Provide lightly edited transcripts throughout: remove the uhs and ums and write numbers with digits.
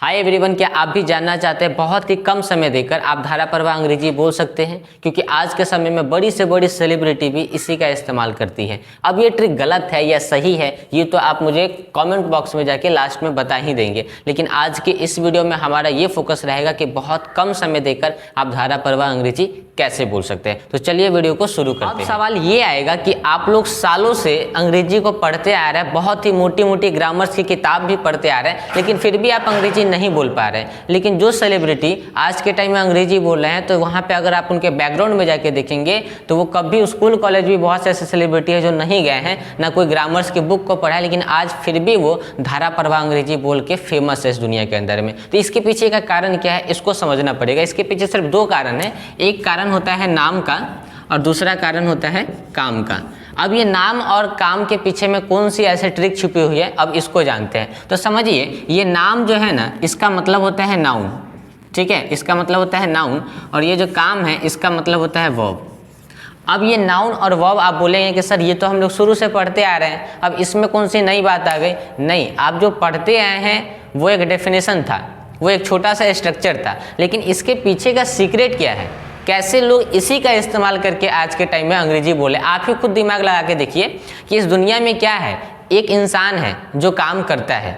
Hi everyone, क्या आप भी जानना चाहते हैं बहुत ही कम समय देकर आप धारा प्रवाह अंग्रेजी बोल सकते हैं? क्योंकि आज के समय में बड़ी से बड़ी सेलिब्रिटी भी इसी का इस्तेमाल करती है। अब ये ट्रिक गलत है या सही है, ये तो आप मुझे कमेंट बॉक्स में जाके लास्ट में बता ही देंगे। लेकिन आज के इस वीडियो में हमारा ये फोकस रहेगा कि बहुत कम समय देकर आप धारा प्रवाह अंग्रेजी कैसे बोल सकते हैं। तो चलिए वीडियो को शुरू करते हैं। अब सवाल ये आएगा कि आप लोग सालों से अंग्रेजी को पढ़ते आ रहे हैं, बहुत ही मोटी मोटी ग्रामर्स की किताब भी पढ़ते आ रहे हैं, लेकिन फिर भी आप अंग्रेजी नहीं बोल पा रहे हैं। लेकिन जो सेलिब्रिटी आज के टाइम में अंग्रेजी बोल रहे हैं, तो वहाँ पे अगर आप उनके बैकग्राउंड में जाके देखेंगे तो वो कभी स्कूल कॉलेज भी बहुत से ऐसे सेलिब्रिटी है जो नहीं गए हैं, ना कोई ग्रामर्स की बुक को पढ़ा है, लेकिन आज फिर भी वो धारा प्रवाह अंग्रेजी बोल के फेमस है इस दुनिया के अंदर में। तो इसके पीछे का कारण क्या है, इसको समझना पड़ेगा। इसके पीछे सिर्फ दो कारण है। एक कारण होता है नाम का और दूसरा कारण होता है काम का। अब ये नाम और काम के पीछे में कौन सी ऐसे ट्रिक छुपी हुई है, अब इसको जानते हैं। तो समझिए, ये नाम जो है ना, इसका मतलब होता है नाउन, ठीक है, इसका मतलब होता है नाउन। और ये जो काम है इसका मतलब होता है वर्ब। अब ये नाउन और वर्ब आप बोलेंगे कि सर ये तो हम लोग शुरू से पढ़ते आ रहे हैं, अब इसमें कौन सी नई बात आ गई? नहीं, आप जो पढ़ते आए हैं वो एक डेफिनेशन था, वो एक छोटा सा स्ट्रक्चर था, लेकिन इसके पीछे का सीक्रेट क्या है, कैसे लोग इसी का इस्तेमाल करके आज के टाइम में अंग्रेजी बोले। आप ही खुद दिमाग लगा के देखिए कि इस दुनिया में क्या है। एक इंसान है जो काम करता है,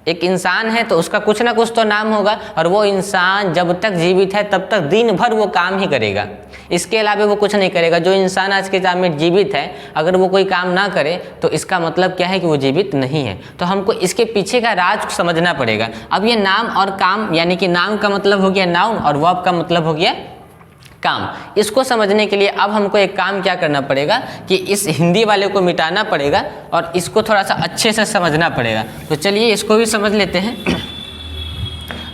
एक इंसान है तो उसका कुछ ना कुछ तो नाम होगा, और वो इंसान जब तक जीवित है तब तक दिन भर वो काम ही करेगा, इसके अलावा वो कुछ नहीं करेगा। जो इंसान आज के टाइम में जीवित है, अगर वो कोई काम ना करे तो इसका मतलब क्या है कि वो जीवित नहीं है। तो हमको इसके पीछे का राज समझना पड़ेगा। अब ये नाम और काम, यानी कि नाम का मतलब हो गया नाउन और वर्ब का मतलब हो गया काम। इसको समझने के लिए अब हमको एक काम क्या करना पड़ेगा कि इस हिंदी वाले को मिटाना पड़ेगा और इसको थोड़ा सा अच्छे से समझना पड़ेगा। तो चलिए इसको भी समझ लेते हैं।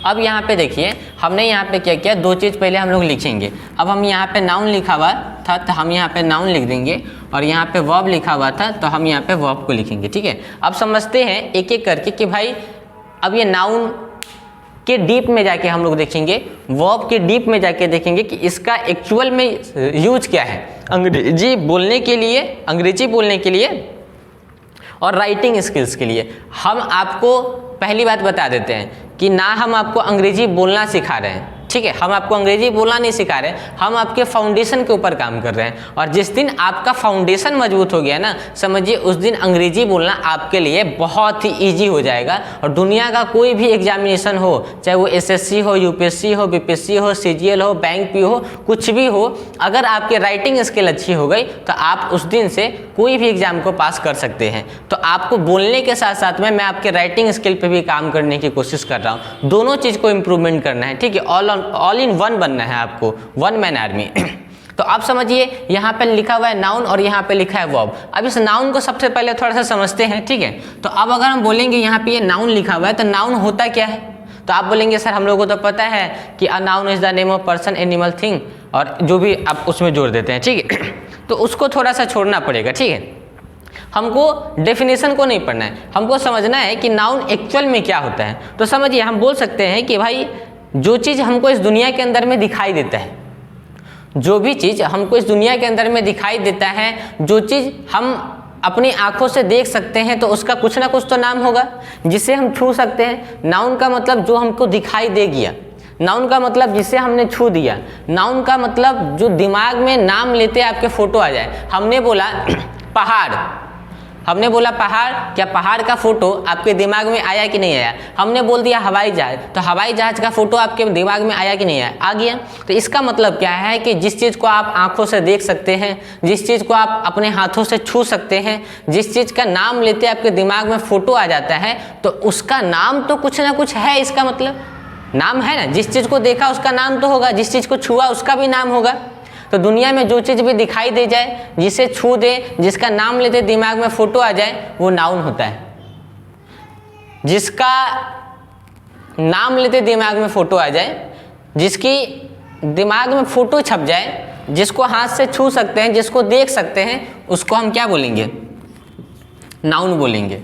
अब यहाँ पे देखिए, हमने यहाँ पे क्या किया, दो चीज़ पहले हम लोग लिखेंगे। अब हम यहाँ पे नाउन लिखा हुआ था तो हम यहाँ पे नाउन लिख देंगे, और यहाँ पे वर्ब लिखा हुआ था तो हम यहाँ पे वर्ब को लिखेंगे, ठीक है। अब समझते हैं एक एक करके कि भाई अब ये नाउन के डीप में जाके हम लोग देखेंगे, वर्ब के डीप में जाके देखेंगे कि इसका एक्चुअल में यूज क्या है अंग्रेजी बोलने के लिए और राइटिंग स्किल्स के लिए। हम आपको पहली बात बता देते हैं कि ना हम आपको अंग्रेजी बोलना सिखा रहे हैं, ठीक है, हम आपको अंग्रेजी बोलना नहीं सिखा रहे, हम आपके फाउंडेशन के ऊपर काम कर रहे हैं। और जिस दिन आपका फाउंडेशन मजबूत हो गया ना, समझिए उस दिन अंग्रेजी बोलना आपके लिए बहुत ही इजी हो जाएगा। और दुनिया का कोई भी एग्जामिनेशन हो, चाहे वो एसएससी हो, यूपीएससी हो, बीपीएससी हो, सीजीएल हो, बैंक पी हो, कुछ भी हो, अगर आपकी राइटिंग स्किल अच्छी हो गई तो आप उस दिन से कोई भी एग्जाम को पास कर सकते हैं। तो आपको बोलने के साथ साथ में मैं आपके राइटिंग स्किल पे भी काम करने की कोशिश कर रहा हूँ। दोनों चीज़ को इम्प्रूवमेंट करना है, ठीक है, ऑल इन वन बनना है आपको, वन मैन आर्मी। तो आप समझिए, यहाँ पे लिखा हुआ है नाउन और यहाँ पे लिखा है वर्ब। अब इस नाउन को सबसे पहले थोड़ा सा समझते हैं, ठीक है। तो अब अगर हम बोलेंगे यहाँ पे ये नाउन लिखा हुआ है, तो नाउन होता क्या है? तो आप बोलेंगे सर हम लोगों को तो पता है कि a noun is the name of person, animal, thing, और जो भी आप उसमें जोड़ देते हैं, ठीक है। तो उसको थोड़ा सा छोड़ना पड़ेगा, ठीक है। हमको डेफिनेशन को नहीं पढ़ना है, हमको समझना है कि नाउन एक्चुअल में क्या होता है। तो समझिए, हम बोल सकते हैं कि भाई जो चीज़ हमको इस दुनिया के अंदर में दिखाई देता है, जो भी चीज़ हमको इस दुनिया के अंदर में दिखाई देता है, जो चीज़ हम अपनी आंखों से देख सकते हैं, तो उसका कुछ ना कुछ तो नाम होगा जिसे हम छू सकते हैं। नाउन का मतलब जो हमको दिखाई दे गया, नाउन का मतलब जिसे हमने छू दिया, नाउन का मतलब जो दिमाग में नाम लेते आपके फोटो आ जाए। हमने बोला पहाड़, हमने बोला पहाड़, क्या पहाड़ का फोटो आपके दिमाग में आया कि नहीं आया? हमने बोल दिया हवाई जहाज, तो हवाई जहाज का फोटो आपके दिमाग में आया कि नहीं आया? आ गया। तो इसका मतलब क्या है कि जिस चीज़ को आप आंखों से देख सकते हैं, जिस चीज़ को आप अपने हाथों से छू सकते हैं, जिस चीज़ का नाम लेते आपके दिमाग में फोटो आ जाता है, तो उसका नाम तो कुछ ना कुछ है। इसका मतलब नाम है ना, जिस चीज़ को देखा उसका नाम तो होगा, जिस चीज़ को छुआ उसका भी नाम होगा। तो दुनिया में जो चीज़ भी दिखाई दे जाए, जिसे छू दे, जिसका नाम लेते दिमाग में फोटो आ जाए, वो नाउन होता है। जिसका नाम लेते दिमाग में फोटो आ जाए, जिसकी दिमाग में फोटो छप जाए, जिसको हाथ से छू सकते हैं, जिसको देख सकते हैं, उसको हम क्या बोलेंगे? नाउन बोलेंगे।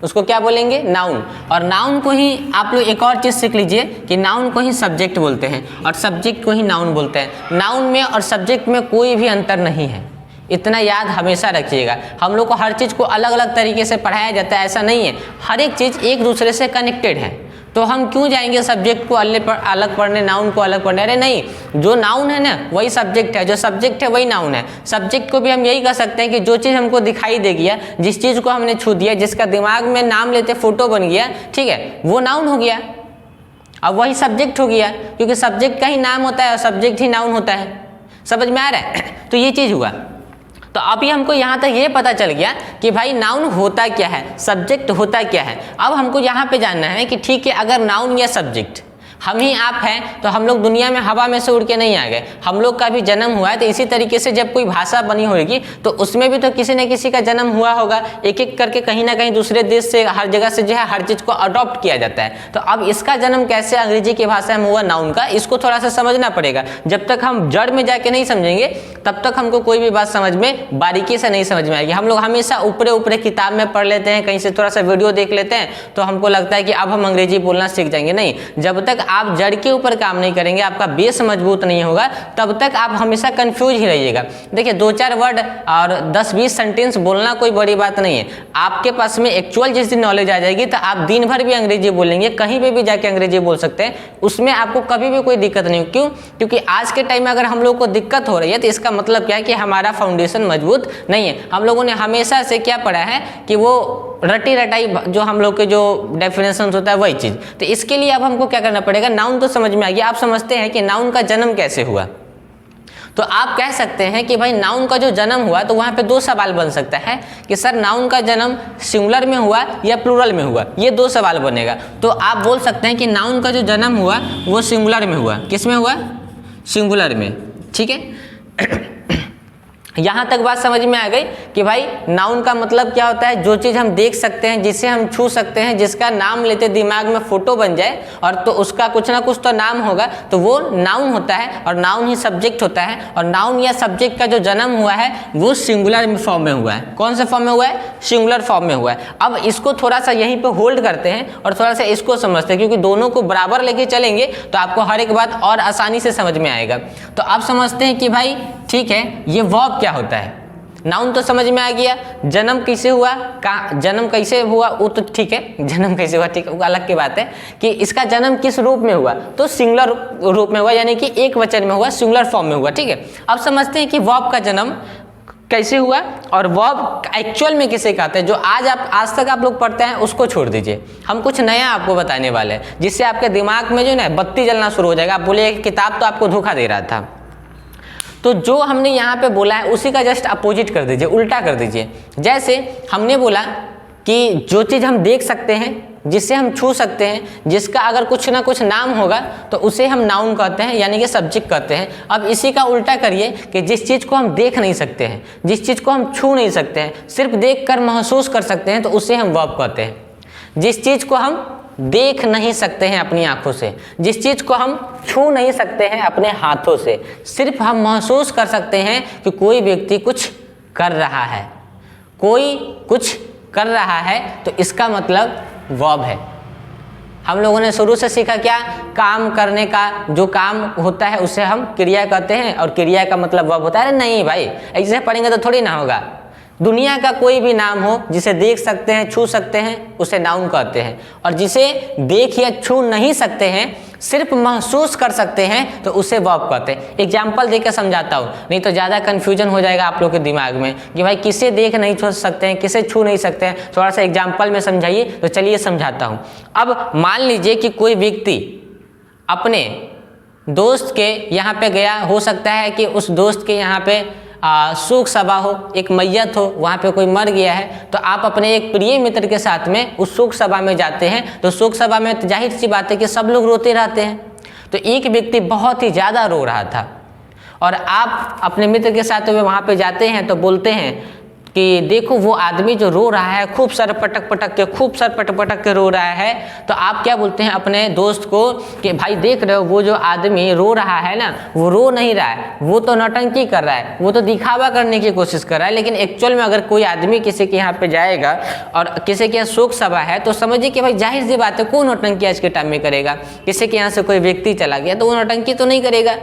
उसको क्या बोलेंगे? नाउन। और नाउन को ही आप लोग एक और चीज़ सीख लीजिए कि नाउन को ही सब्जेक्ट बोलते हैं और सब्जेक्ट को ही नाउन बोलते हैं। नाउन में और सब्जेक्ट में कोई भी अंतर नहीं है, इतना याद हमेशा रखिएगा। हम लोग को हर चीज़ को अलग अलग तरीके से पढ़ाया जाता है, ऐसा नहीं है। हर एक चीज़ एक दूसरे से कनेक्टेड है। तो हम क्यों जाएंगे सब्जेक्ट को अलग पढ़ने, नाउन को अलग पढ़ने? अरे नहीं, जो नाउन है ना वही सब्जेक्ट है, जो सब्जेक्ट है वही नाउन है। सब्जेक्ट को भी हम यही कह सकते हैं कि जो चीज़ हमको दिखाई दे गया, जिस चीज़ को हमने छू दिया, जिसका दिमाग में नाम लेते फोटो बन गया, ठीक है, वो नाउन हो गया। अब वही सब्जेक्ट हो गया, क्योंकि सब्जेक्ट का ही नाम होता है और सब्जेक्ट ही नाउन होता है। समझ में आ रहा है? तो ये चीज़ हुआ। तो अभी हमको यहाँ तक ये पता चल गया कि भाई नाउन होता क्या है, सब्जेक्ट होता क्या है। अब हमको यहाँ पे जानना है कि ठीक है, अगर नाउन या सब्जेक्ट हम ही आप हैं, तो हम लोग दुनिया में हवा में से उड़ के नहीं आ गए, हम लोग का भी जन्म हुआ है। तो इसी तरीके से जब कोई भाषा बनी होगी तो उसमें भी तो किसी न किसी का जन्म हुआ होगा, एक एक करके कहीं ना कहीं दूसरे देश से, हर जगह से जो है हर चीज़ को अडॉप्ट किया जाता है। तो अब इसका जन्म कैसे अंग्रेजी की भाषा में हुआ नाउन का, इसको थोड़ा सा समझना पड़ेगा। जब तक हम जड़ में जाके नहीं समझेंगे तब तक हमको कोई भी बात समझ में बारीकी से नहीं समझ में आएगी। हम लोग हमेशा ऊपरे ऊपरे किताब में पढ़ लेते हैं, कहीं से थोड़ा सा वीडियो देख लेते हैं, तो हमको लगता है कि अब हम अंग्रेजी बोलना सीख जाएंगे। नहीं, जब तक आप जड़ के ऊपर काम नहीं करेंगे, आपका बेस मजबूत नहीं होगा, तब तक आप हमेशा कंफ्यूज ही रहिएगा। देखिए, 2-4 वर्ड और 10-20 सेंटेंस बोलना कोई बड़ी बात नहीं है। आपके पास में एक्चुअल जिस दिन नॉलेज आ जाएगी तो आप दिन भर भी अंग्रेजी बोलेंगे, कहीं पे भी जाके अंग्रेजी बोल सकते हैं, उसमें आपको कभी भी कोई दिक्कत नहीं हो। क्यों? क्योंकि आज के टाइम में अगर हम लोग को दिक्कत हो रही है तो इसका मतलब क्या है कि हमारा फाउंडेशन मजबूत नहीं है। हम लोगों ने हमेशा से क्या पढ़ा है कि वो रटी रटाई जो हम लोग के जो डेफिनेशन होता है वही चीज़। तो इसके लिए अब हमको क्या करना पड़ेगा, नाउन तो समझ में आ गया। आप समझते हैं कि नाउन का जन्म कैसे हुआ, तो आप कह सकते हैं कि भाई नाउन का जो जन्म हुआ, तो वहाँ पे 2 सवाल बन सकता है कि सर नाउन का जन्म सिंगुलर में हुआ या प्लूरल में हुआ, ये 2 सवाल बनेगा। तो आप बोल सकते हैं कि नाउन का जो जन्म हुआ वो सिंगुलर में हुआ। किस में हुआ? सिंगुलर में। ठीक है, यहाँ तक बात समझ में आ गई कि भाई नाउन का मतलब क्या होता है, जो चीज़ हम देख सकते हैं, जिसे हम छू सकते हैं, जिसका नाम लेते दिमाग में फोटो बन जाए और तो उसका कुछ ना कुछ तो नाम होगा, तो वो नाउन होता है और नाउन ही सब्जेक्ट होता है। और नाउन या सब्जेक्ट का जो जन्म हुआ है वो सिंगुलर फॉर्म में हुआ है। कौन से फॉर्म में हुआ है? सिंगुलर फॉर्म में हुआ है। अब इसको थोड़ा सा यहीं पर होल्ड करते हैं और थोड़ा सा इसको समझते हैं, क्योंकि दोनों को बराबर लेके चलेंगे तो आपको हर एक बात और आसानी से समझ में आएगा। तो आप समझते हैं कि भाई ठीक है, ये वर्ब क्या होता है। नाउन तो समझ में आ गया, जन्म कैसे हुआ, जन्म कैसे हुआ वो तो ठीक है, जन्म कैसे हुआ ठीक है, वो अलग की बात है कि इसका जन्म किस रूप में हुआ, तो सिंगुलर रूप में हुआ, यानी कि एक वचन में हुआ, सिंगुलर फॉर्म में हुआ। ठीक है, अब समझते हैं कि वर्ब का जन्म कैसे हुआ और वर्ब एक्चुअल में किसे कहते हैं। जो आज तक आप लोग पढ़ते हैं उसको छोड़ दीजिए, हम कुछ नया आपको बताने वाले हैं, जिससे आपके दिमाग में जो ना बत्ती जलना शुरू हो जाएगा। आप बोलिए किताब तो आपको धोखा दे रहा था, तो जो हमने यहाँ पे बोला है उसी का जस्ट अपोजिट कर दीजिए, उल्टा कर दीजिए। जैसे हमने बोला कि जो चीज़ हम देख सकते हैं, जिसे हम छू सकते हैं, जिसका अगर कुछ ना कुछ नाम होगा तो उसे हम नाउन कहते हैं, यानी कि सब्जेक्ट कहते हैं। अब इसी का उल्टा करिए कि जिस चीज़ को हम देख नहीं सकते हैं, जिस चीज़ को हम छू नहीं सकते हैं, सिर्फ देख कर महसूस कर सकते हैं, तो उसे हम वर्ब कहते हैं। जिस चीज़ को हम देख नहीं सकते हैं अपनी आंखों से, जिस चीज़ को हम छू नहीं सकते हैं अपने हाथों से, सिर्फ हम महसूस कर सकते हैं कि कोई व्यक्ति कुछ कर रहा है, कोई कुछ कर रहा है, तो इसका मतलब वर्ब है। हम लोगों ने शुरू से सीखा क्या, काम करने का जो काम होता है उसे हम क्रिया कहते हैं और क्रिया का मतलब वर्ब होता है। अरे नहीं भाई, ऐसे पढ़ेंगे तो थोड़ी ना होगा। दुनिया का कोई भी नाम हो जिसे देख सकते हैं, छू सकते हैं, उसे नाउन कहते हैं। और जिसे देख या छू नहीं सकते हैं, सिर्फ महसूस कर सकते हैं, तो उसे वर्ब कहते हैं। एग्जाम्पल देकर समझाता हूँ, नहीं तो ज़्यादा कन्फ्यूजन हो जाएगा आप लोग के दिमाग में कि भाई किसे देख नहीं छू सकते हैं, किसे छू नहीं सकते हैं। थोड़ा सा एग्जाम्पल में समझाइए, तो चलिए समझाता हूँ। अब मान लीजिए कि कोई व्यक्ति अपने दोस्त के यहाँ पे गया, हो सकता है कि उस दोस्त के यहाँ पे शोक सभा हो, एक मैयत हो, वहाँ पे कोई मर गया है, तो आप अपने एक प्रिय मित्र के साथ में उस शोक सभा में जाते हैं। तो शोक सभा में तो जाहिर सी बात है कि सब लोग रोते रहते हैं। तो एक व्यक्ति बहुत ही ज़्यादा रो रहा था और आप अपने मित्र के साथ में वहाँ पे जाते हैं, तो बोलते हैं कि देखो वो आदमी जो रो रहा है, खूब सर पटक पटक के रो रहा है। तो आप क्या बोलते हैं अपने दोस्त को कि भाई देख रहे हो वो जो आदमी रो रहा है ना, वो रो नहीं रहा है, वो तो नौटंकी कर रहा है, वो तो दिखावा करने की कोशिश कर रहा है। लेकिन एक्चुअल में अगर कोई आदमी किसी के यहाँ पे जाएगा और किसी के यहाँ शोक सभा है, तो समझिए कि भाई जाहिर सी बात है कौन नौटंकी आज के टाइम में करेगा। किसी के यहाँ से कोई व्यक्ति चला गया तो वो नौटंकी तो नहीं करेगा,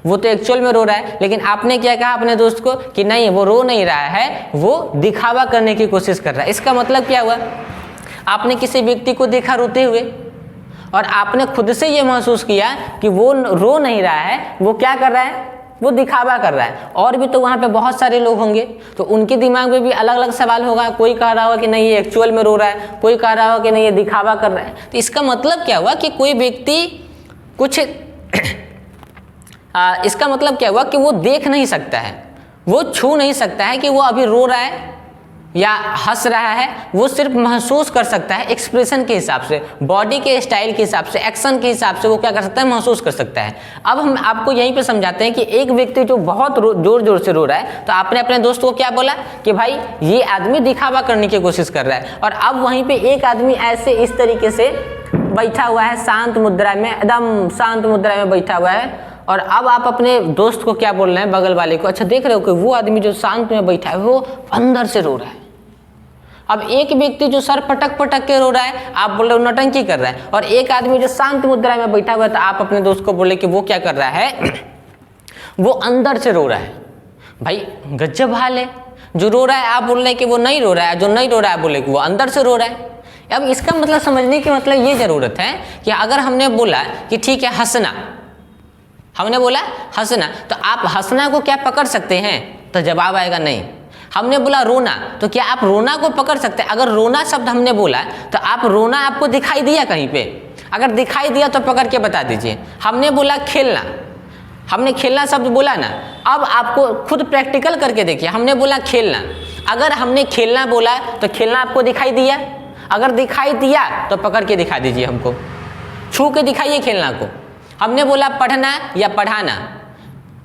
वो तो एक्चुअल में रो रहा है। लेकिन आपने क्या कहा अपने दोस्त को कि नहीं वो रो नहीं रहा है, वो दिखावा करने की कोशिश कर रहा है। इसका मतलब क्या हुआ, आपने किसी व्यक्ति को देखा रोते हुए और आपने खुद से ये महसूस किया कि वो रो नहीं रहा है, वो क्या कर रहा है, वो दिखावा कर रहा है। और भी तो वहाँ पे बहुत सारे लोग होंगे, तो उनके दिमाग में भी अलग अलग सवाल होगा। कोई कह रहा होगा कि नहीं ये एक्चुअल में रो रहा है, कोई कह रहा होगा कि नहीं ये दिखावा कर रहा है। तो इसका मतलब क्या हुआ कि कोई व्यक्ति कुछ इसका मतलब क्या हुआ कि वो देख नहीं सकता है, वो छू नहीं सकता है कि वो अभी रो रहा है या हंस रहा है। वो सिर्फ महसूस कर सकता है एक्सप्रेशन के हिसाब से, बॉडी के स्टाइल के हिसाब से, एक्शन के हिसाब से वो क्या कर सकता है, महसूस कर सकता है। अब हम आपको यहीं पे समझाते हैं कि एक व्यक्ति जो बहुत जोर जोर से रो रहा है, तो आपने अपने दोस्त को क्या बोला कि भाई ये आदमी दिखावा करने की कोशिश कर रहा है। और अब वहीं पे एक आदमी ऐसे इस तरीके से बैठा हुआ है, शांत मुद्रा में, एकदम शांत मुद्रा में बैठा हुआ है। और अब आप अपने दोस्त को क्या बोल रहे हैं, बगल वाले को, अच्छा देख रहे हो कि वो आदमी जो शांत में बैठा है वो अंदर से रो रहा है। अब एक व्यक्ति जो सर पटक पटक के रो रहा है, आप बोल रहे हो नौटंकी कर रहा है। और एक आदमी जो शांत मुद्रा में बैठा हुआ है, तो आप अपने दोस्त को बोले कि वो क्या कर रहा है, वो अंदर से रो रहा है। भाई गजब हाल है, जो रो रहा है आप बोल रहे हैं कि वो नहीं रो रहा है, जो नहीं रो रहा है बोले कि वो अंदर से रो रहा है। अब इसका मतलब समझने की मतलब ये जरूरत है कि अगर हमने बोला कि ठीक है हंसना, हमने बोला हंसना, तो आप हंसना को क्या पकड़ सकते हैं, तो जवाब आएगा नहीं। हमने बोला रोना, तो क्या आप रोना को पकड़ सकते हैं? अगर रोना शब्द हमने बोला तो आप रोना आपको दिखाई दिया कहीं पे? अगर दिखाई दिया तो पकड़ के बता दीजिए। हमने बोला खेलना, हमने खेलना शब्द बोला ना, अब आपको खुद प्रैक्टिकल करके देखिए। हमने बोला खेलना, अगर हमने खेलना बोला तो खेलना आपको दिखाई दिया? अगर दिखाई दिया तो पकड़ के दिखा दीजिए, हमको छू के दिखाइए खेलना को। हमने बोला पढ़ना या पढ़ाना,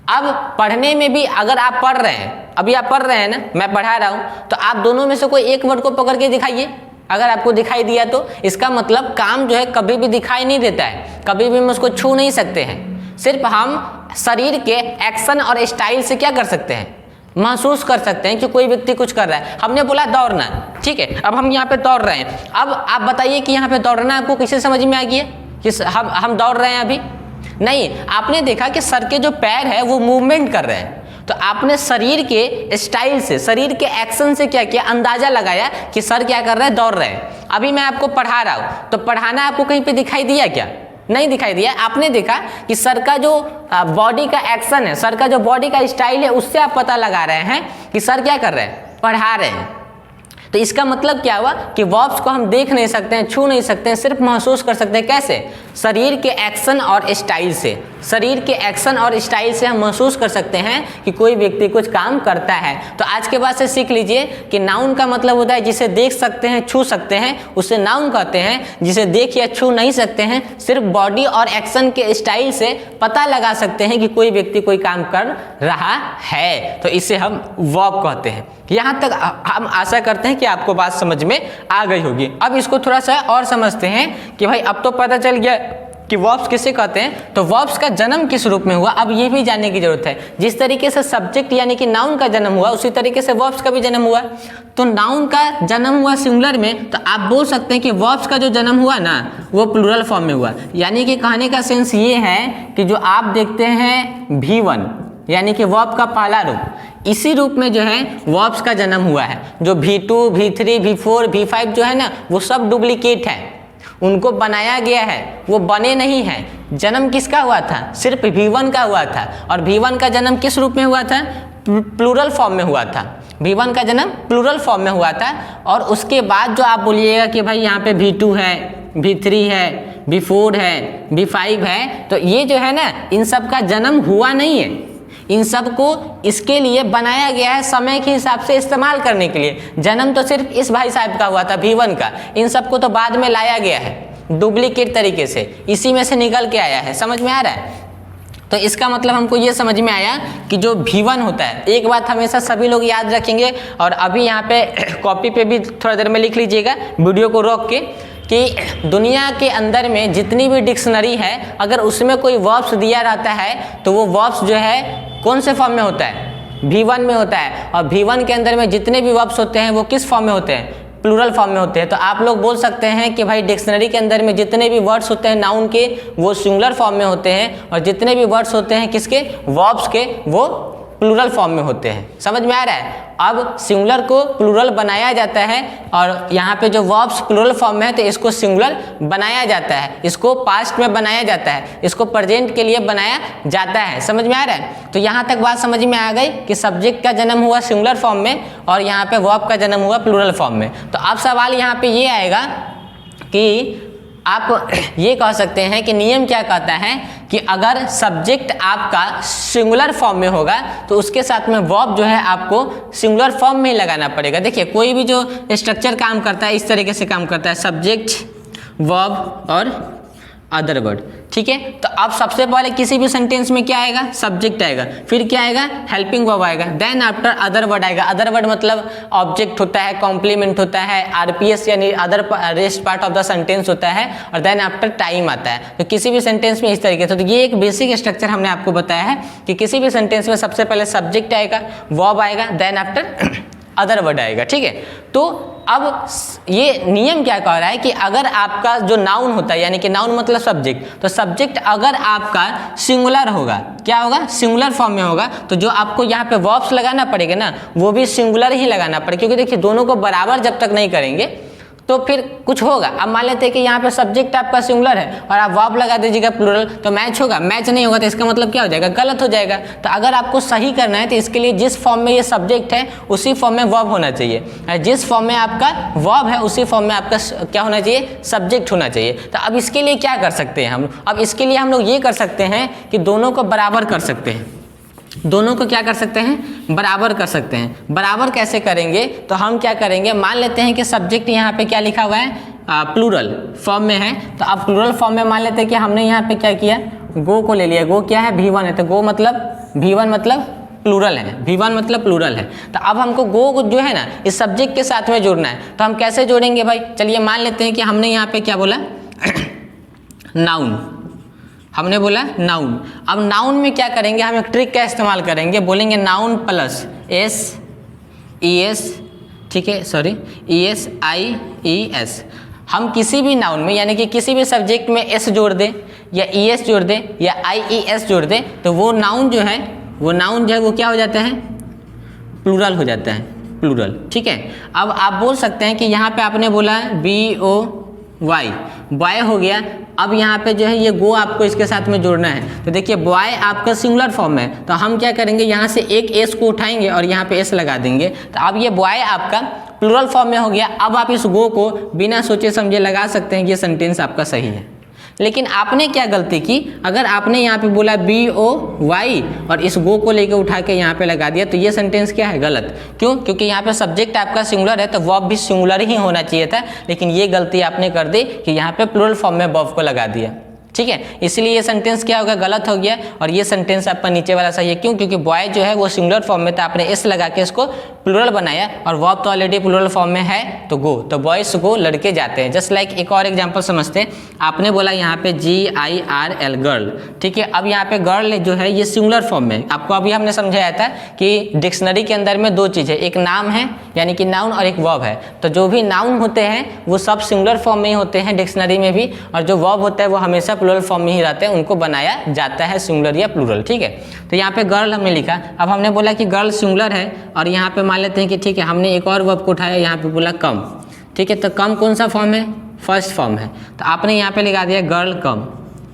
अब पढ़ने में भी अगर आप पढ़ रहे हैं, अभी आप पढ़ रहे हैं ना, मैं पढ़ा रहा हूँ, तो आप दोनों में से कोई एक वर्ड को पकड़ के दिखाइए। अगर आपको दिखाई दिया तो इसका मतलब काम जो है कभी भी दिखाई नहीं देता है, कभी भी हम उसको छू नहीं सकते हैं। सिर्फ हम शरीर के एक्शन और स्टाइल से क्या कर सकते हैं, महसूस कर सकते हैं कि कोई व्यक्ति कुछ कर रहा है। हमने बोला दौड़ना, ठीक है, अब हम यहाँ पे दौड़ रहे हैं। अब आप बताइए कि यहाँ पे दौड़ना आपको किसे समझ में आ गया कि हम दौड़ रहे हैं? अभी नहीं, आपने देखा कि सर के जो पैर है वो मूवमेंट कर रहे हैं, तो आपने शरीर के स्टाइल से, शरीर के एक्शन से क्या किया, अंदाजा लगाया कि सर क्या कर रहे हैं, दौड़ रहे हैं। अभी मैं आपको पढ़ा रहा हूँ, तो पढ़ाना आपको कहीं पे दिखाई दिया क्या? नहीं दिखाई दिया। आपने देखा कि सर का जो बॉडी का एक्शन है, सर का जो बॉडी का स्टाइल है, उससे आप पता लगा रहे हैं कि सर क्या कर रहे हैं, पढ़ा रहे हैं। तो इसका मतलब क्या हुआ कि वर्ब्स को हम देख नहीं सकते हैं, छू नहीं सकते हैं, सिर्फ महसूस कर सकते हैं। कैसे? शरीर के एक्शन और स्टाइल से। शरीर के एक्शन और स्टाइल से हम महसूस कर सकते हैं कि कोई व्यक्ति कुछ काम करता है। तो आज के बाद से सीख लीजिए कि नाउन का मतलब होता है जिसे देख सकते हैं, छू सकते हैं, उसे नाउन कहते हैं। जिसे देख या छू नहीं सकते हैं, सिर्फ बॉडी और एक्शन के स्टाइल से पता लगा सकते हैं कि कोई व्यक्ति कोई काम कर रहा है, तो इसे हम वर्ब कहते हैं। यहाँ तक हम आशा करते हैं कि आपको बात समझ में आ गई होगी। अब इसको थोड़ा सा और समझते हैं कि भाई अब तो पता चल गया कि वर्ब्स किसे कहते हैं, तो वर्ब्स का जन्म किस रूप में हुआ, अब ये भी जानने की जरूरत है। जिस तरीके से सब्जेक्ट यानी कि नाउन का जन्म हुआ, उसी तरीके से वर्ब्स का भी जन्म हुआ। तो नाउन का जन्म हुआ सिंगुलर में, तो आप बोल सकते हैं कि वर्ब्स का जो जन्म हुआ ना, वो प्लूरल फॉर्म में हुआ। यानी कि कहने का सेंस ये है कि जो आप देखते हैं V1 यानी कि वर्ब का पहला रूप, इसी रूप में जो है वर्ब्स का जन्म हुआ है। जो V2, V3, V4, V5 जो है ना, वो सब डुप्लीकेट है, उनको बनाया गया है, वो बने नहीं हैं। जन्म किसका हुआ था? सिर्फ V1 का हुआ था। और V1 का जन्म किस रूप में हुआ था? प्लूरल फॉर्म में हुआ था। V1 का जन्म प्लूरल फॉर्म में हुआ था। और उसके बाद जो आप बोलिएगा कि भाई यहाँ पे V2 है, V3 है, V4 है, V5 है, तो ये जो है ना, इन सब का जन्म हुआ नहीं है। इन सब को इसके लिए बनाया गया है, समय के हिसाब से इस्तेमाल करने के लिए। जन्म तो सिर्फ इस भाई साहब का हुआ था, V1 का। इन सब को तो बाद में लाया गया है डुप्लीकेट तरीके से, इसी में से निकल के आया है। समझ में आ रहा है? तो इसका मतलब हमको ये समझ में आया कि जो V1 होता है, एक बात हमेशा सभी लोग याद रखेंगे, और अभी यहाँ पे कॉपी पे भी थोड़ा देर में लिख लीजिएगा, वीडियो को रोक के, कि दुनिया के अंदर में जितनी भी डिक्शनरी है, अगर उसमें कोई वर्ब्स दिया रहता है तो वो वर्ब्स जो है कौन से फॉर्म में होता है? V1 में होता है। और V1 के अंदर में जितने भी वर्ब्स होते हैं वो किस फॉर्म में होते हैं? प्लूरल फॉर्म में होते हैं। तो आप लोग बोल सकते हैं कि भाई डिक्शनरी के अंदर में जितने भी वर्ड्स होते हैं नाउन के, वो सिंगुलर फॉर्म में होते हैं, और जितने भी वर्ड्स होते हैं किसके? वर्ब्स के, वो प्लूरल फॉर्म में होते हैं। समझ में आ रहा है? अब सिंगुलर को प्लूरल बनाया जाता है और यहाँ पे जो वर्ब्स प्लूरल फॉर्म में है तो इसको सिंगुलर बनाया जाता है, इसको पास्ट में बनाया जाता है, इसको प्रेजेंट के लिए बनाया जाता है। समझ में आ रहा है? तो यहाँ तक बात समझ में आ गई कि सब्जेक्ट का जन्म हुआ सिंगुलर फॉर्म में और यहाँ पे वर्ब का जन्म हुआ प्लूरल फॉर्म में। तो अब सवाल यहाँ पे ये आएगा कि आप ये कह सकते हैं कि नियम क्या कहता है कि अगर सब्जेक्ट आपका सिंगुलर फॉर्म में होगा तो उसके साथ में वर्ब जो है आपको सिंगुलर फॉर्म में ही लगाना पड़ेगा। देखिए कोई भी जो स्ट्रक्चर काम करता है इस तरीके से काम करता है, सब्जेक्ट, वर्ब और अदर वर्ड। ठीक है, तो अब सबसे पहले किसी भी सेंटेंस में क्या आएगा? सब्जेक्ट आएगा, फिर क्या आएगा? हेल्पिंग वर्ब आएगा, देन आफ्टर अदर वर्ड आएगा। अदर वर्ड मतलब ऑब्जेक्ट होता है, कॉम्प्लीमेंट होता है, आरपीएस यानी other rest part of the sentence होता है और देन आफ्टर टाइम आता है। तो किसी भी सेंटेंस में इस तरीके से, तो ये एक बेसिक स्ट्रक्चर हमने आपको बताया है कि किसी भी सेंटेंस में सबसे पहले सब्जेक्ट आएगा, वर्ब आएगा, देन आफ्टर अदर वर्ड आएगा। ठीक है, तो अब ये नियम क्या कह रहा है कि अगर आपका जो नाउन होता है यानी कि नाउन मतलब सब्जेक्ट, तो सब्जेक्ट अगर आपका सिंगुलर होगा, क्या होगा? सिंगुलर फॉर्म में होगा, तो जो आपको यहाँ पे वर्ब्स लगाना पड़ेगा ना वो भी सिंगुलर ही लगाना पड़ेगा, क्योंकि देखिए दोनों को बराबर जब तक नहीं करेंगे तो फिर कुछ होगा। अब मान लेते हैं कि यहाँ पे सब्जेक्ट आपका सिंगुलर है और आप वर्ब लगा दीजिएगा प्लूरल, तो मैच होगा, मैच नहीं होगा तो इसका मतलब क्या हो जाएगा? गलत हो जाएगा। तो अगर आपको सही करना है तो इसके लिए जिस फॉर्म में ये सब्जेक्ट है उसी फॉर्म में वर्ब होना चाहिए, जिस फॉर्म में आपका वर्ब है उसी फॉर्म में आपका क्या होना चाहिए? सब्जेक्ट होना चाहिए। तो अब इसके लिए क्या कर सकते हैं हम? अब इसके लिए हम लोग ये कर सकते हैं कि दोनों को बराबर कर सकते हैं। दोनों को क्या कर सकते हैं? बराबर कर सकते हैं। बराबर कैसे करेंगे? तो हम क्या करेंगे, मान लेते हैं कि सब्जेक्ट यहाँ पे क्या लिखा हुआ है? प्लूरल फॉर्म में है, तो अब प्लूरल फॉर्म में मान लेते हैं कि हमने यहाँ पे क्या किया? गो को ले लिया। गो क्या है? V1 है, तो गो मतलब V1 मतलब प्लूरल है, V1 मतलब प्लूरल है। तो अब हमको गो जो है ना इस सब्जेक्ट के साथ में जोड़ना है, तो हम कैसे जोड़ेंगे भाई? चलिए मान लेते हैं कि हमने यहाँ पे क्या बोला? नाउन, हमने बोला नाउन। अब नाउन में क्या करेंगे? हम एक ट्रिक का इस्तेमाल करेंगे, बोलेंगे noun plus S E S, ठीक है, सॉरी ES IES। हम किसी भी नाउन में यानी कि किसी भी सब्जेक्ट में एस जोड़ दें या ES जोड़ दें या IES जोड़ दें तो वो नाउन जो है वो क्या हो जाता है? प्लूरल हो जाता है, प्लूरल। ठीक है, अब आप बोल सकते हैं कि यहाँ पे आपने बोला BOY, बॉय हो गया। अब यहाँ पे जो है ये गो आपको इसके साथ में जोड़ना है, तो देखिए बॉय आपका सिंगुलर फॉर्म है, तो हम क्या करेंगे? यहाँ से एक एस को उठाएंगे और यहाँ पे एस लगा देंगे, तो अब ये बॉय आपका प्लूरल फॉर्म में हो गया। अब आप इस गो को बिना सोचे समझे लगा सकते हैं कि ये सेंटेंस आपका सही है। लेकिन आपने क्या गलती की? अगर आपने यहाँ पे बोला BOY और इस गो को लेके उठा के यहाँ पे लगा दिया तो ये सेंटेंस क्या है? गलत। क्यों? क्योंकि यहाँ पे सब्जेक्ट आपका सिंगुलर है तो वर्ब भी सिंगुलर ही होना चाहिए था, लेकिन ये गलती आपने कर दी कि यहाँ पे प्लूरल फॉर्म में वर्ब को लगा दिया। ठीक है, इसलिए ये सेंटेंस क्या होगा? गलत हो गया। और ये सेंटेंस आपका नीचे वाला सही है। क्यों? क्योंकि बॉय जो है वो सिंगुलर फॉर्म में था, आपने एस लगा के इसको प्लूरल बनाया और वर्ब तो ऑलरेडी प्लूरल फॉर्म में है तो गो, तो बॉयज गो, लड़के जाते हैं। जस्ट लाइक एक और एग्जांपल समझते हैं। आपने बोला यहाँ पे GIRL गर्ल, ठीक है। अब यहाँ पे गर्ल जो है ये सिंगुलर फॉर्म में, आपको अभी हमने समझाया था कि डिक्शनरी के अंदर में दो चीज़ें, एक नाम है यानी कि नाउन और एक वर्ब है। तो जो भी नाउन होते हैं वो सब सिंगुलर फॉर्म में ही होते हैं डिक्शनरी में भी, और जो वर्ब होता है वो हमेशा प्लूरल फॉर्म में ही रहते हैं, उनको बनाया जाता है सिंगुलर या प्लूरल। ठीक है, तो यहाँ पे गर्ल हमने लिखा। अब हमने बोला कि गर्ल सिंगुलर है और यहाँ पे मान लेते हैं कि ठीक है हमने एक और वर्ब को उठाया, यहाँ पे बोला कम। ठीक है, तो कम कौन सा फॉर्म है? फर्स्ट फॉर्म है, तो आपने यहाँ पे लगा दिया गर्ल कम।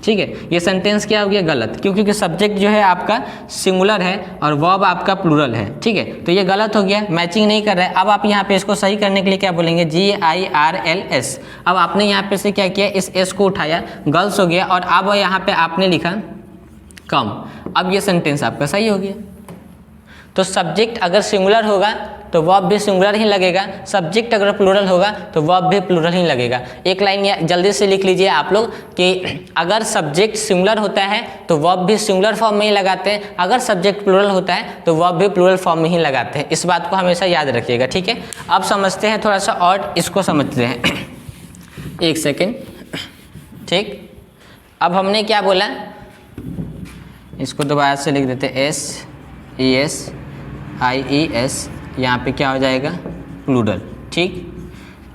ठीक है, ये सेंटेंस क्या हो गया? गलत। क्यों? क्योंकि सब्जेक्ट जो है आपका सिंगुलर है और वर्ब आपका प्लूरल है। ठीक है, तो ये गलत हो गया, मैचिंग नहीं कर रहा है। अब आप यहाँ पे इसको सही करने के लिए क्या बोलेंगे? GIRLS। अब आपने यहाँ पे से क्या किया? इस एस को उठाया, गर्ल्स हो गया, और अब यहाँ पे आपने लिखा कम। अब ये सेंटेंस आपका सही हो गया। तो सब्जेक्ट अगर सिंगुलर होगा तो वर्ब भी सिंगुलर ही लगेगा, सब्जेक्ट अगर प्लूरल होगा तो वर्ब भी प्लूरल ही लगेगा। एक लाइन जल्दी से लिख लीजिए आप लोग कि अगर सब्जेक्ट सिंगुलर होता है तो वर्ब भी सिंगुलर फॉर्म में ही लगाते हैं, अगर सब्जेक्ट प्लूरल होता है तो वर्ब भी प्लूरल फॉर्म में ही लगाते हैं। इस बात को हमेशा याद रखिएगा। ठीक है, अब समझते हैं थोड़ा सा और इसको समझते हैं। एक सेकेंड। ठीक, अब हमने क्या बोला? इसको दोबारा से लिख देते हैं SES IES, यहाँ पे क्या हो जाएगा? प्लूरल। ठीक,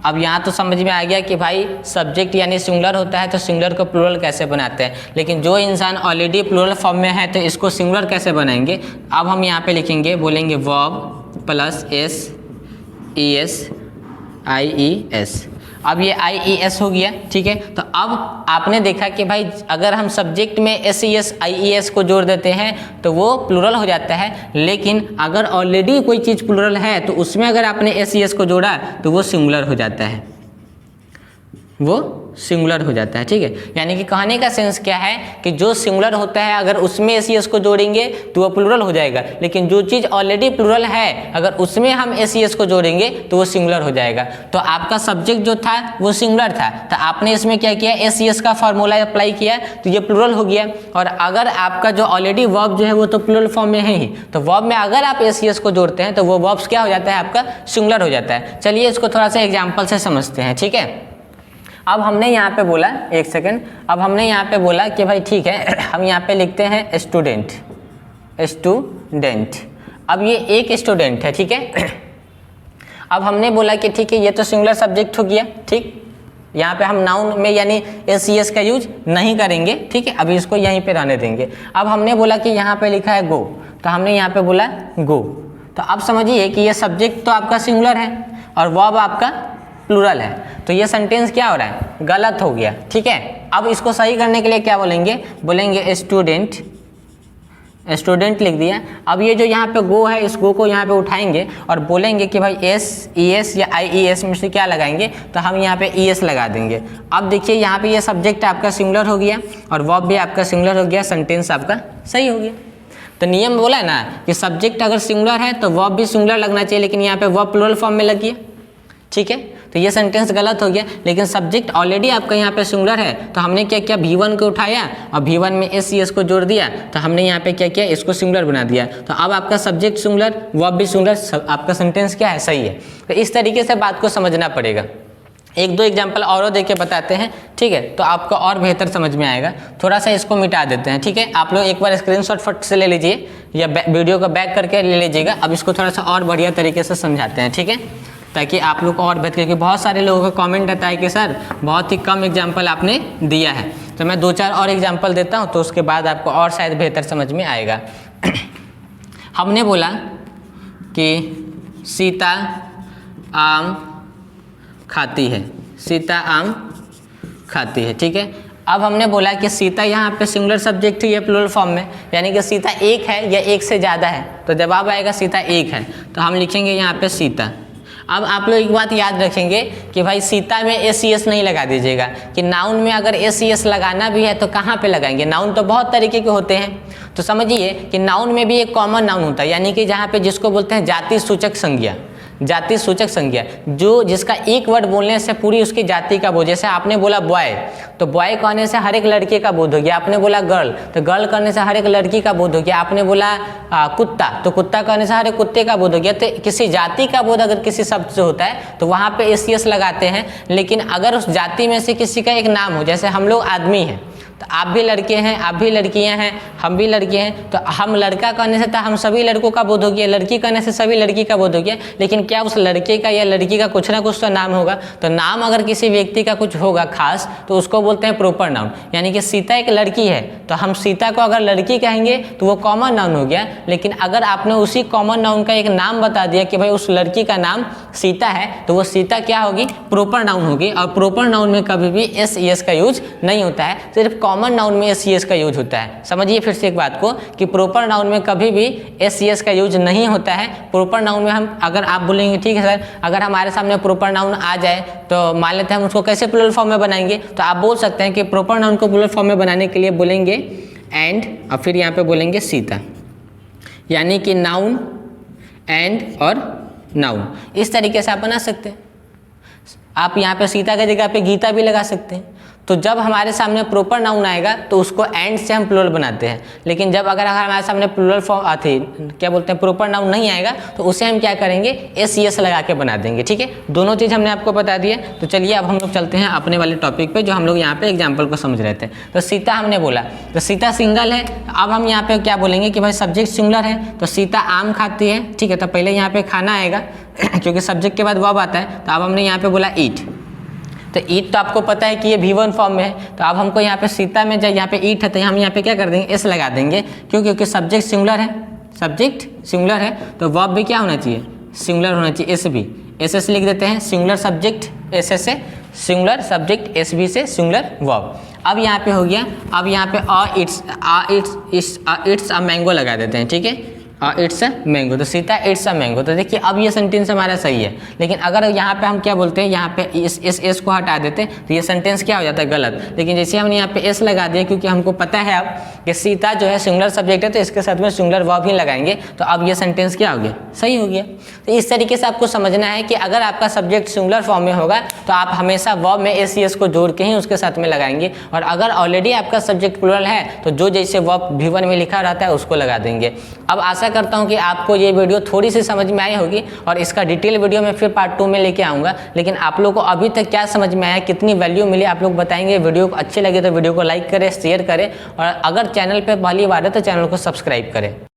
अब यहाँ तो समझ में आ गया कि भाई सब्जेक्ट यानी सिंगुलर होता है तो सिंगुलर को प्लूरल कैसे बनाते हैं, लेकिन जो इंसान ऑलरेडी प्लूरल फॉर्म में है तो इसको सिंगुलर कैसे बनाएंगे। अब हम यहाँ पे लिखेंगे, बोलेंगे verb plus S E S I E S. अब ये आई ई एस हो गया, ठीक है। तो अब आपने देखा कि भाई अगर हम सब्जेक्ट में S E S I E S को जोड़ देते हैं तो वो प्लूरल हो जाता है, लेकिन अगर ऑलरेडी कोई चीज़ प्लूरल है तो उसमें अगर आपने एस ई एस को जोड़ा तो वो सिंगुलर हो जाता है, वो सिंगुलर हो जाता है, ठीक है। यानी कि कहने का सेंस क्या है कि जो सिंगुलर होता है अगर उसमें एस ई एस को जोड़ेंगे तो वो प्लूरल हो जाएगा, लेकिन जो चीज़ ऑलरेडी प्लूरल है अगर उसमें हम एस ई एस को जोड़ेंगे तो वो सिंगुलर हो जाएगा। तो आपका सब्जेक्ट जो था वो सिंगुलर था, तो आपने इसमें क्या किया, एस ई एस का फॉर्मूला अप्लाई किया तो ये प्लूरल हो गया। और अगर आपका जो ऑलरेडी वर्ब जो है वो तो प्लूरल फॉर्म में है ही, तो वर्ब में अगर आप एस ई एस को जोड़ते हैं तो वो वर्ब्स क्या हो जाता है, आपका सिंगुलर हो जाता है। चलिए इसको थोड़ा सा एग्जाम्पल से समझते हैं, ठीक है। अब हमने यहाँ पे बोला, एक सेकंड, अब हमने यहाँ पे बोला कि भाई ठीक है हम यहाँ पे लिखते हैं स्टूडेंट, स्टूडेंट। अब ये एक स्टूडेंट है, ठीक है। अब हमने बोला कि ठीक है ये तो सिंगुलर सब्जेक्ट हो गया, ठीक। यहाँ पे हम नाउन में यानी एस ई एस का यूज नहीं करेंगे, ठीक है, अभी इसको यहीं पे रहने देंगे। अब हमने बोला कि यहाँ पे लिखा है गो, तो हमने यहाँ पे बोला गो। तो अब समझिए कि ये सब्जेक्ट तो आपका सिंगुलर है और वर्ब आपका प्लूरल है, तो ये सेंटेंस क्या हो रहा है, गलत हो गया, ठीक है। अब इसको सही करने के लिए क्या बोलेंगे, बोलेंगे स्टूडेंट, स्टूडेंट लिख दिया। अब ये जो यहाँ पे गो है इस गो को यहाँ पे उठाएंगे और बोलेंगे कि भाई एस ई एस या आई ई एस में से क्या लगाएंगे, तो हम यहाँ पे ई एस लगा देंगे। अब देखिए यहाँ पे ये सब्जेक्ट आपका सिंगुलर हो गया और वर्ब भी आपका सिंगुलर हो गया, सेंटेंस आपका सही हो गया। तो नियम बोला है ना कि सब्जेक्ट अगर सिंगुलर है तो वर्ब भी सिंगुलर लगना चाहिए, लेकिन यहाँ पे वर्ब प्लूरल फॉर्म में लग गया, ठीक है। तो ये सेंटेंस गलत हो गया, लेकिन सब्जेक्ट ऑलरेडी आपका यहाँ पे सिंगुलर है तो हमने क्या किया, V1 को उठाया और V1 में एस ई एस को जोड़ दिया, तो हमने यहाँ पे क्या किया, इसको सिंगुलर बना दिया। तो अब आपका सब्जेक्ट सिंगुलर, वर्ब भी सिंगुलर, आपका सेंटेंस क्या है, सही है। तो इस तरीके से बात को समझना पड़ेगा। एक दो एग्जाम्पल और दे के बताते हैं, ठीक है, तो आपको और बेहतर समझ में आएगा। थोड़ा सा इसको मिटा देते हैं, ठीक है। आप लोग एक बार स्क्रीनशॉट फट से ले लीजिए या वीडियो को बैक करके ले लीजिएगा। अब इसको थोड़ा सा और बढ़िया तरीके से समझाते हैं, ठीक है, ताकि आप लोग को और बेहतर, क्योंकि बहुत सारे लोगों का कमेंट आता है कि सर बहुत ही कम एग्जाम्पल आपने दिया है। तो मैं 2-4 और एग्जाम्पल देता हूँ तो उसके बाद आपको और शायद बेहतर समझ में आएगा। हमने बोला कि सीता आम खाती है, सीता आम खाती है, ठीक है। अब हमने बोला कि सीता यहाँ पे सिंगुलर सब्जेक्ट है, ये प्लूरल फॉर्म में, यानी कि सीता एक है या एक से ज़्यादा है, तो जवाब आएगा सीता एक है, तो हम लिखेंगे यहाँ पे सीता। अब आप लोग एक बात याद रखेंगे कि भाई सीता में एस ई एस नहीं लगा दीजिएगा, कि नाउन में अगर एस ई एस लगाना भी है तो कहाँ पे लगाएंगे। नाउन तो बहुत तरीके के होते हैं, तो समझिए कि नाउन में भी एक कॉमन नाउन होता है, यानी कि जहाँ पे जिसको बोलते हैं जाति सूचक संज्ञा, जाति सूचक संज्ञा, जो जिसका एक वर्ड बोलने से पूरी उसकी जाति का बोध। जैसे आपने बोला बॉय, तो बॉय कहने से हर एक लड़के का बोध हो गया। आपने बोला गर्ल, तो गर्ल कहने से हर एक लड़की का बोध हो गया। आपने बोला कुत्ता, तो कुत्ता कहने से हर एक कुत्ते का बोध हो गया। तो किसी जाति का बोध अगर किसी शब्द से होता है तो वहाँ पे एस ई एस लगाते हैं। लेकिन अगर उस जाति में से किसी का एक नाम हो, जैसे हम लोग आदमी हैं तो आप भी लड़के हैं, आप भी लड़कियां हैं, हम भी लड़के हैं, तो हम लड़का कहने से तो हम सभी लड़कों का बोध हो गया, लड़की कहने से सभी लड़की का बोध हो गया। लेकिन क्या उस लड़के का या लड़की का कुछ ना कुछ तो नाम होगा, तो नाम अगर किसी व्यक्ति का कुछ होगा खास तो उसको बोलते हैं प्रॉपर नाउन। यानी कि सीता एक लड़की है तो हम सीता को अगर लड़की कहेंगे तो वो कॉमन नाउन हो गया। लेकिन अगर आपने उसी कॉमन नाउन का एक नाम बता दिया कि भाई उस लड़की का नाम सीता है, तो वो सीता क्या होगी, प्रॉपर नाउन होगी। और प्रॉपर नाउन में कभी भी एस ई एस का यूज नहीं होता है, सिर्फ कॉमन नाउन में एस ई एस का यूज होता है। समझिए फिर से एक बात को कि प्रॉपर नाउन में कभी भी एस ई एस का यूज नहीं होता है। प्रॉपर नाउन में हम अगर आप बोलेंगे ठीक है सर, अगर हमारे सामने प्रॉपर नाउन आ जाए तो मान लेते हैं हम उसको कैसे प्लूरल फॉर्म में बनाएंगे, तो आप बोल सकते हैं कि प्रॉपर नाउन को प्लूरल फॉर्म में बनाने के लिए बोलेंगे एंड और फिर यहाँ पे बोलेंगे सीता, यानी कि नाउन एंड और नाउन। इस तरीके से आप बना सकते हैं। आप यहाँ पे सीता की जगह पे गीता भी लगा सकते हैं। तो जब हमारे सामने प्रॉपर नाउन आएगा तो उसको एंड से हम प्लूरल बनाते हैं, लेकिन जब अगर हमारे सामने प्लूरल फॉर्म आती क्या बोलते हैं प्रॉपर नाउन नहीं आएगा तो उसे हम क्या करेंगे एस लगा के बना देंगे। ठीक है, दोनों चीज़ हमने आपको बता दी है। तो चलिए अब हम लोग चलते हैं अपने वाले टॉपिक पे जो हम लोग यहाँ पे एग्जाम्पल को समझ रहे थे। तो सीता हमने बोला, तो सीता सिंगल है। अब हम यहाँ पे क्या बोलेंगे कि भाई सब्जेक्ट सिंगुलर है, तो सीता आम खाती है। ठीक है, तो पहले यहाँ पे खाना आएगा क्योंकि सब्जेक्ट के बाद वर्ब आता है। तो अब हमने यहाँ पे बोला ईट, तो ईट तो आपको पता है कि ये V1 फॉर्म में है। तो अब हमको यहाँ पे सीता में जब यहाँ पे ईट है तो हम यहाँ पे क्या कर देंगे एस लगा देंगे, क्योंकि सब्जेक्ट सिंगुलर है, सब्जेक्ट सिंगुलर है तो वर्ब भी क्या होना चाहिए सिंगुलर होना चाहिए, एस भी एस लिख देते हैं, सिंगुलर सब्जेक्ट एस से सिंगुलर सब्जेक्ट एस बी से सिंगुलर वर्ब। अब यहाँ पे हो गया, अब यहाँ पे इट्स अ मैंगो लगा देते हैं। ठीक है, इट्स अ मैंगो, तो सीता इट्स अ मैंगो। तो देखिए अब ये सेंटेंस हमारा सही है, लेकिन अगर यहाँ पे हम क्या बोलते हैं यहाँ पे इस एस को हटा देते हैं तो ये सेंटेंस क्या हो जाता है गलत। लेकिन जैसे हमने यहाँ पे एस लगा दिया क्योंकि हमको पता है अब कि सीता जो है सिंगुलर सब्जेक्ट है तो इसके साथ में सिंगुलर वर्ब ही लगाएंगे, तो अब ये सेंटेंस क्या हो गया सही हो गया। तो इस तरीके से आपको समझना है कि अगर आपका सब्जेक्ट सिंगुलर फॉर्म में होगा तो आप हमेशा वर्ब में एस को जोड़ के ही उसके साथ में लगाएंगे, और अगर ऑलरेडी आपका सब्जेक्ट प्लूरल है तो जो जैसे वर्ब V1 में लिखा रहता है उसको लगा देंगे। अब आशा करता हूँ कि आपको ये वीडियो थोड़ी सी समझ में आई होगी, और इसका डिटेल वीडियो मैं फिर पार्ट 2 में लेके आऊँगा। लेकिन आप लोग को अभी तक क्या समझ में आया, कितनी वैल्यू मिली, आप लोग बताएंगे। वीडियो को अच्छी लगे तो वीडियो को लाइक करें, शेयर करें, और अगर चैनल पे पहली बार है तो चैनल को सब्सक्राइब करें।